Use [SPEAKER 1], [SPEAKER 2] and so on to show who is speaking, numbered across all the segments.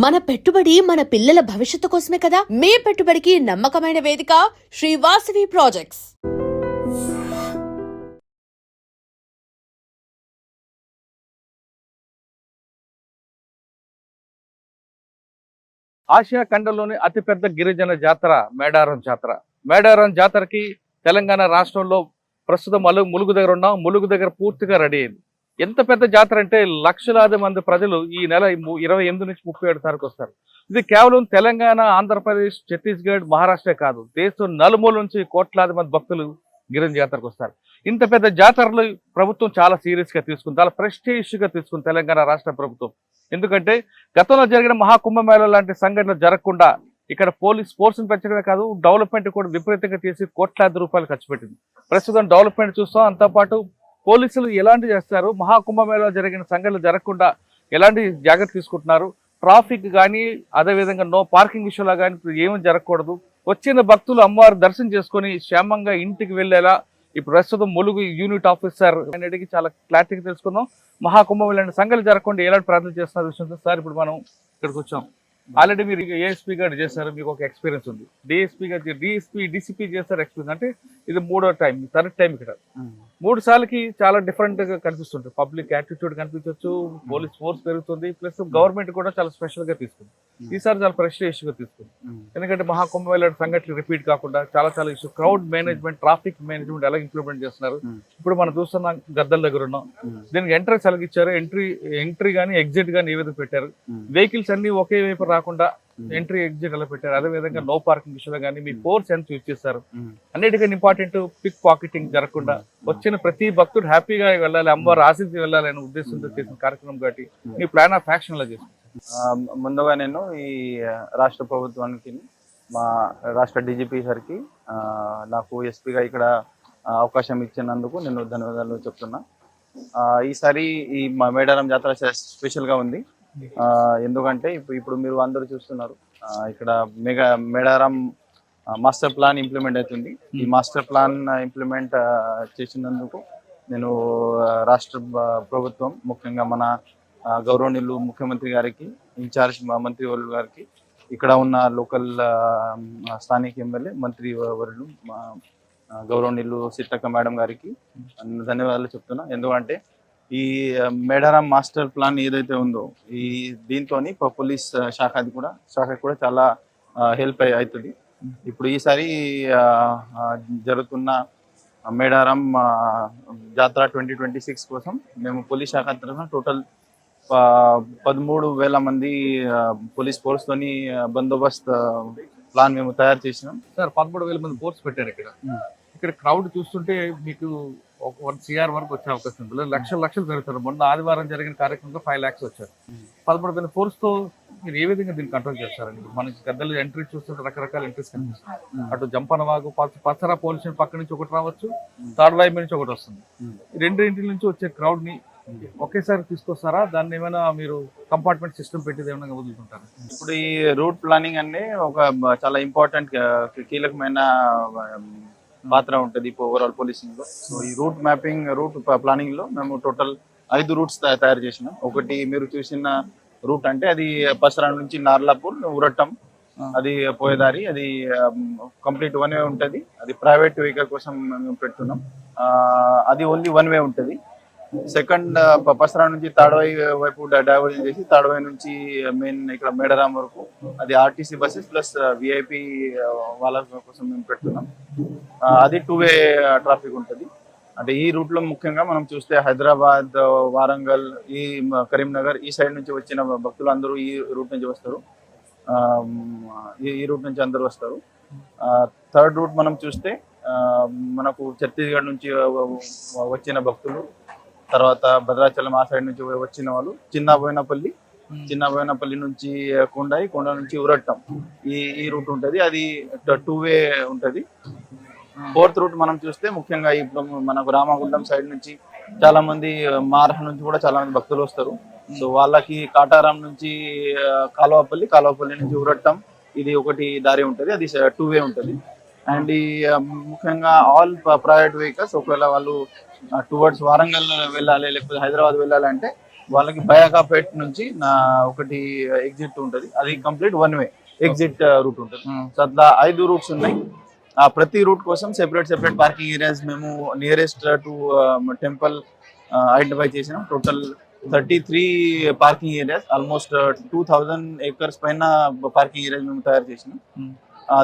[SPEAKER 1] మన పెట్టుబడి మన పిల్లల భవిష్యత్తు కోసమే కదా. మీ పెట్టుబడికి నమ్మకమైన వేదిక శ్రీ వాసవి ప్రాజెక్ట్స్.
[SPEAKER 2] ఆసియా ఖండంలోని అతిపెద్ద గిరిజన జాతర మేడారం జాతర. మేడారం జాతరకి తెలంగాణ రాష్ట్రంలో ప్రస్తుతం ములుగు దగ్గర ఉన్నాం. ములుగు దగ్గర పూర్తిగా రెడీ అయింది. ఎంత పెద్ద జాతర అంటే లక్షలాది మంది ప్రజలు ఈ నెల 28 నుంచి 37 తారీఖు వస్తారు. ఇది కేవలం తెలంగాణ, ఆంధ్రప్రదేశ్, ఛత్తీస్గఢ్, మహారాష్ట్ర కాదు, దేశం నలుమూల నుంచి కోట్లాది మంది భక్తులు గిరిజన జాతరకు వస్తారు. ఇంత పెద్ద జాతరలు ప్రభుత్వం చాలా సీరియస్ గా తీసుకుంది, చాలా ప్రెస్టీజియస్ గా తీసుకుంది తెలంగాణ రాష్ట్ర ప్రభుత్వం. ఎందుకంటే గతంలో జరిగిన మహాకుంభమేళ లాంటి సంఘటనలు జరగకుండా ఇక్కడ పోలీస్ ఫోర్స్ని పెంచడమే కాదు, డెవలప్మెంట్ కూడా విపరీతంగా చేసి కోట్లాది రూపాయలు ఖర్చు పెట్టింది. ప్రస్తుతం డెవలప్మెంట్ చూస్తాం, అంతోపాటు పోలీసులు ఎలాంటి చేస్తారు, మహాకుంభమేళ జరిగిన సంఘటనలు జరగకుండా ఎలాంటి జాగ్రత్త తీసుకుంటున్నారు, ట్రాఫిక్ కానీ అదేవిధంగా నో పార్కింగ్ విషయంలో కానీ ఇప్పుడు ఏమీ జరగకూడదు, వచ్చిన భక్తులు అమ్మవారి దర్శనం చేసుకొని క్షేమంగా ఇంటికి వెళ్ళేలా ఇప్పుడు ప్రస్తుతం ములుగు యూనిట్ ఆఫీసర్ అనేది చాలా క్లారిటీగా తెలుసుకుందాం. మహాకుంభమేళ సంఘటనలు జరగకుండా ఎలాంటి ప్రార్థన చేస్తున్న విషయంతో సార్ ఇప్పుడు మనం ఇక్కడికి వచ్చాం. ఆల్రెడీ మీరు ఏఎస్పీ గారు చేశారు, మీకు ఒక ఎక్స్పీరియన్స్ ఉంది. డిసిపి చేస్తారు ఎక్స్పీరియన్స్, అంటే ఇది 3వ టైం, థర్డ్ టైం ఇక్కడ. 3 సార్లకి చాలా డిఫరెంట్ గా కనిపిస్తుంటుంది. పబ్లిక్ యాటిట్యూడ్ కనిపించవచ్చు, పోలీస్ ఫోర్స్ పెరుగుతుంది, ప్లస్ గవర్నమెంట్ కూడా చాలా స్పెషల్ గా తీసుకుంది. ఈసారి చాలా ప్రెస్టీజియస్ గా తీసుకుంది. ఎందుకంటే మహాకుంభమేళ సంఘటనలు రిపీట్ కాకుండా చాలా issue, crowd management, traffic management ఎలా ఇంప్లిమెంట్ చేస్తున్నారు. ఇప్పుడు మనం చూస్తున్నాం, గద్దల దగ్గర ఉన్నాం. దీనికి ఎంట్రెన్స్ ఎలాగ ఇచ్చారు, ఎంట్రీ కానీ ఎగ్జిట్ కానీ ఏ విధంగా పెట్టారు, వెహికల్స్ అన్ని ఒకే వైపు రాకుండా ఎంట్రీ ఎగ్జిట్ ఎలా పెట్టారు, అదే విధంగా నో పార్కింగ్ విషయంలో కానీ మీ ఫోర్స్ ఎంత యూజ్ చేస్తారు. అన్నిటికన్నా ఇంపార్టెంట్, పిక్ పాకెటింగ్ జరగకుండా వచ్చిన ప్రతి భక్తుడు హ్యాపీగా వెళ్ళాలి, అమ్మవారు ఆశించి వెళ్ళాలి అనే ఉద్దేశంతో చేసిన కార్యక్రమం కాబట్టి మీ ప్లాన్ ఆఫ్ యాక్షన్ లో చేస్తుంది.
[SPEAKER 3] ముందుగా నేను ఈ రాష్ట్ర ప్రభుత్వానికి, మా రాష్ట్ర డీజీపీ సార్కి నాకు ఎస్పీగా ఇక్కడ అవకాశం ఇచ్చినందుకు నేను ధన్యవాదాలు చెప్తున్నా. ఈసారి ఈ మేడారం జాతర స్పెషల్గా ఉంది. ఎందుకంటే ఇప్పుడు మీరు అందరూ చూస్తున్నారు, ఇక్కడ మేడారం మాస్టర్ ప్లాన్ ఇంప్లిమెంట్ అవుతుంది. ఈ మాస్టర్ ప్లాన్ ఇంప్లిమెంట్ చేసినందుకు నేను రాష్ట్ర ప్రభుత్వం, ముఖ్యంగా మన గౌరవనీయులు ముఖ్యమంత్రి గారికి, ఇన్ఛార్జ్ మంత్రి వర్యులు గారికి, ఇక్కడ ఉన్న లోకల్ స్థానిక ఎమ్మెల్యే మంత్రి వర్యులు గౌరవనీయులు సీతక్క మేడం గారికి ధన్యవాదాలు చెప్తున్నా. ఎందుకంటే ఈ మేడారం మాస్టర్ ప్లాన్ ఏదైతే ఉందో, ఈ దీంతో పోలీస్ శాఖకి కూడా చాలా హెల్ప్ అవుతుంది. ఇప్పుడు ఈసారి జరుగుతున్న మేడారం జాతర 2026 కోసం మేము పోలీస్ శాఖ తరఫున టోటల్ 13,000 మంది పోలీస్ ఫోర్స్ తోని బందోబస్త్ ప్లాన్ మేము తయారు చేసినాం.
[SPEAKER 2] సార్ 13,000 మంది ఫోర్స్ పెట్టారు ఇక్కడ క్రౌడ్ చూస్తుంటే మీకు 1 CR వరకు వచ్చే అవకాశం ఉంది. లక్షలు పెరుగుతారు. మొన్న ఆదివారం జరిగిన కార్యక్రమంలో 5 lakhs వచ్చారు. 13,000 ఫోర్స్ తో మీరు ఏ విధంగా దీన్ని కంట్రోల్ చేస్తారండి? మనకి గద్దలు ఎంట్రీ చూస్తుంటే రకరకాల ఎంట్రీస్ కనిపిస్తుంది. అటు జంపనవాగు, పచ్చరా పోలీస్ పక్క నుంచి ఒకటి రావచ్చు, థర్డ్ వైపు నుంచి ఒకటి వస్తుంది. రెండింటి నుంచి వచ్చే క్రౌడ్ ని ఒకేసారి తీసుకొస్తారా? దాన్ని ఏమైనా మీరు కంపార్ట్మెంట్ సిస్టమ్ పెట్టి ఏమైనా వదులుకుంటారా?
[SPEAKER 3] ఇప్పుడు ఈ రూట్ ప్లానింగ్ అనే ఒక చాలా ఇంపార్టెంట్ కీలకమైన పాత్ర ఉంటుంది ఓవరాల్ పోలీసింగ్ లో. సో ఈ రూట్ ప్లానింగ్ లో మేము టోటల్ 5 రూట్స్ తయారు చేసినాం. ఒకటి మీరు చూసిన రూట్ అంటే అది పసరా నుంచి నార్లాపూర్, ఉరట్టం, అది పోయేదారి, అది కంప్లీట్ 1 వే ఉంటుంది. అది ప్రైవేట్ వెహికల్ కోసం మేము పెడుతున్నాం. అది ఓన్లీ 1 వే ఉంటుంది. సెకండ్ పసరా నుంచి తాడవై వైపు డైవర్జన్ చేసి తాడవై నుంచి మెయిన్ ఇక్కడ మేడారం వరకు అది ఆర్టీసీ బస్సెస్ ప్లస్ విఐపి వాళ్ళ కోసం మేము పెడుతున్నాం. అది 2 వే ట్రాఫిక్ ఉంటుంది. అంటే ఈ రూట్ లో ముఖ్యంగా మనం చూస్తే హైదరాబాద్, వారంగల్, ఈ కరీంనగర్ ఈ సైడ్ నుంచి వచ్చిన భక్తులు అందరూ ఈ రూట్ నుంచి వస్తారు. ఈ రూట్ నుంచి అందరూ వస్తారు. థర్డ్ రూట్ మనం చూస్తే మనకు ఛత్తీస్గఢ్ నుంచి వచ్చిన భక్తులు, తర్వాత భద్రాచలం ఆ సైడ్ నుంచి వచ్చిన వాళ్ళు, చిన్న బోయినపల్లి నుంచి కొండ నుంచి ఉరట్టం, ఈ రూట్ ఉంటుంది. అది 2 వే ఉంటుంది. ఫోర్త్ రూట్ మనం చూస్తే ముఖ్యంగా ఇప్పుడు మనకు రామగుండం సైడ్ నుంచి చాలా మంది, మహారాష్ట్ర నుంచి కూడా చాలా మంది భక్తులు వస్తారు. సో వాళ్ళకి కాటారం నుంచి కాలువపల్లి నుంచి ఉరట్టం, ఇది ఒకటి దారి ఉంటుంది. అది 2 వే ఉంటుంది. అండ్ ఈ ముఖ్యంగా ఆల్ ప్రైవేట్ వెహికల్స్ ఒకవేళ వాళ్ళు టువర్డ్స్ వారంగల్ వెళ్ళాలి లేకపోతే హైదరాబాద్ వెళ్ళాలంటే వాళ్ళకి బయాకాపేట్ నుంచి నా ఒకటి ఎగ్జిట్ ఉంటుంది, అది complete one way exit route ఉంటుంది. సో అట్లా 5 రూట్స్ ఉన్నాయి. ఆ ప్రతి రూట్ కోసం సెపరేట్ పార్కింగ్ ఏరియాస్ మేము నియరెస్ట్ టు టెంపుల్ ఐడెంటిఫై చేసినాం. Total 33 parking areas, almost 2000 acres పైన పార్కింగ్ ఏరియాస్ మేము తయారు చేసినాం.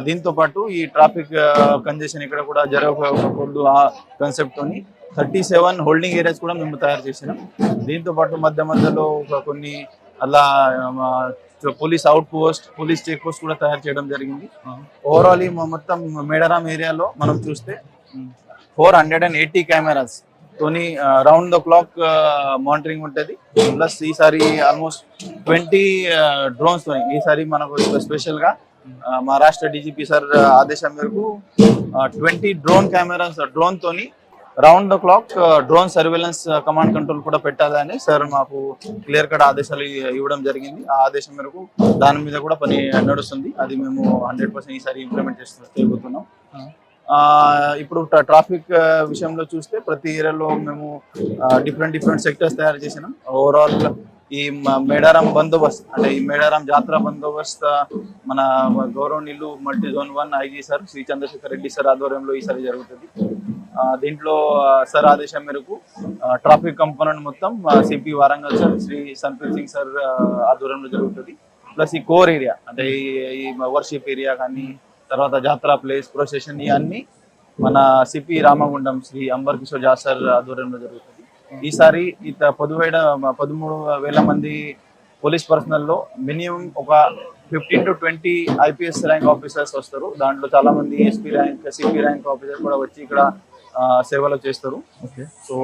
[SPEAKER 3] దీంతో పాటు ఈ ట్రాఫిక్ కంజెషన్ ఇక్కడ కూడా జరగకూడదు ఆ కాన్సెప్ట్ తోని 37 హోల్డింగ్ ఏరియాస్ కూడా మేము తయారు చేసినాం. దీంతో పాటు మధ్యలో కొన్ని అలా police outpost, police check post కూడా తయారు చేయడం జరిగింది. ఓవరాల్ ఈ మొత్తం మేడారం ఏరియాలో మనం చూస్తే 480 కెమెరాస్ తోని రౌండ్ ద క్లాక్ మానిటరింగ్ ఉంటుంది. ప్లస్ ఈసారి ఆల్మోస్ట్ 20 డ్రోన్స్ తోని ఈసారి మనకు స్పెషల్ గా మా రాష్ట్ర డీజీపీ సార్ ఆదేశం మేరకు 20 డ్రోన్ కెమెరాస్ డ్రోన్ తోని round the clock drone surveillance command control కూడా పెట్టాలని సార్ మాకు క్లియర్ కట్ ఆదేశాలు ఇవ్వడం జరిగింది. ఆ ఆదేశం మేరకు దాని మీద కూడా పని నడుస్తుంది. అది మేము 100% ఈసారి ఇంప్లిమెంట్ చేయబోతున్నాం. ఇప్పుడు ట్రాఫిక్ విషయంలో చూస్తే ప్రతి ఏరియాలో మేము డిఫరెంట్ సెక్టర్స్ తయారు చేసినాం. ఓవరాల్ ఈ మేడారం బందోబస్త్ అంటే ఈ మేడారం జాతర బందోబస్త్ మన గౌరవనీయులు multi zone 1 IG sir Shri Chandrashekar Reddy sir ఆధ్వర్యంలో ఈసారి జరుగుతుంది. దీంట్లో సార్ ఆదేశం మేరకు ట్రాఫిక్ కంపోనెంట్ మొత్తం CP Warangal sir Shri Sampeer Singh sir ఆధ్వర్యంలో జరుగుతుంది. ప్లస్ ఈ కోర్ ఏరియా అంటే ఈ వర్షిప్ ఏరియా కానీ తర్వాత జాతర ప్లేస్ ప్రొసెషన్ ఇవన్నీ మన సిపి రామగుండం శ్రీ అంబర్ కిషోర్ జా సార్ ఆధ్వర్యంలో జరుగుతుంది. ఈసారి 13,000 మంది పోలీస్ పర్సనల్ లో మినిమం ఒక 15 to 20 ఐపీఎస్ ర్యాంక్ ఆఫీసర్స్ వస్తారు. దాంట్లో చాలా మంది SP rank, CP rank officer కూడా వచ్చి ఇక్కడ సేవలు చేస్తారు. సో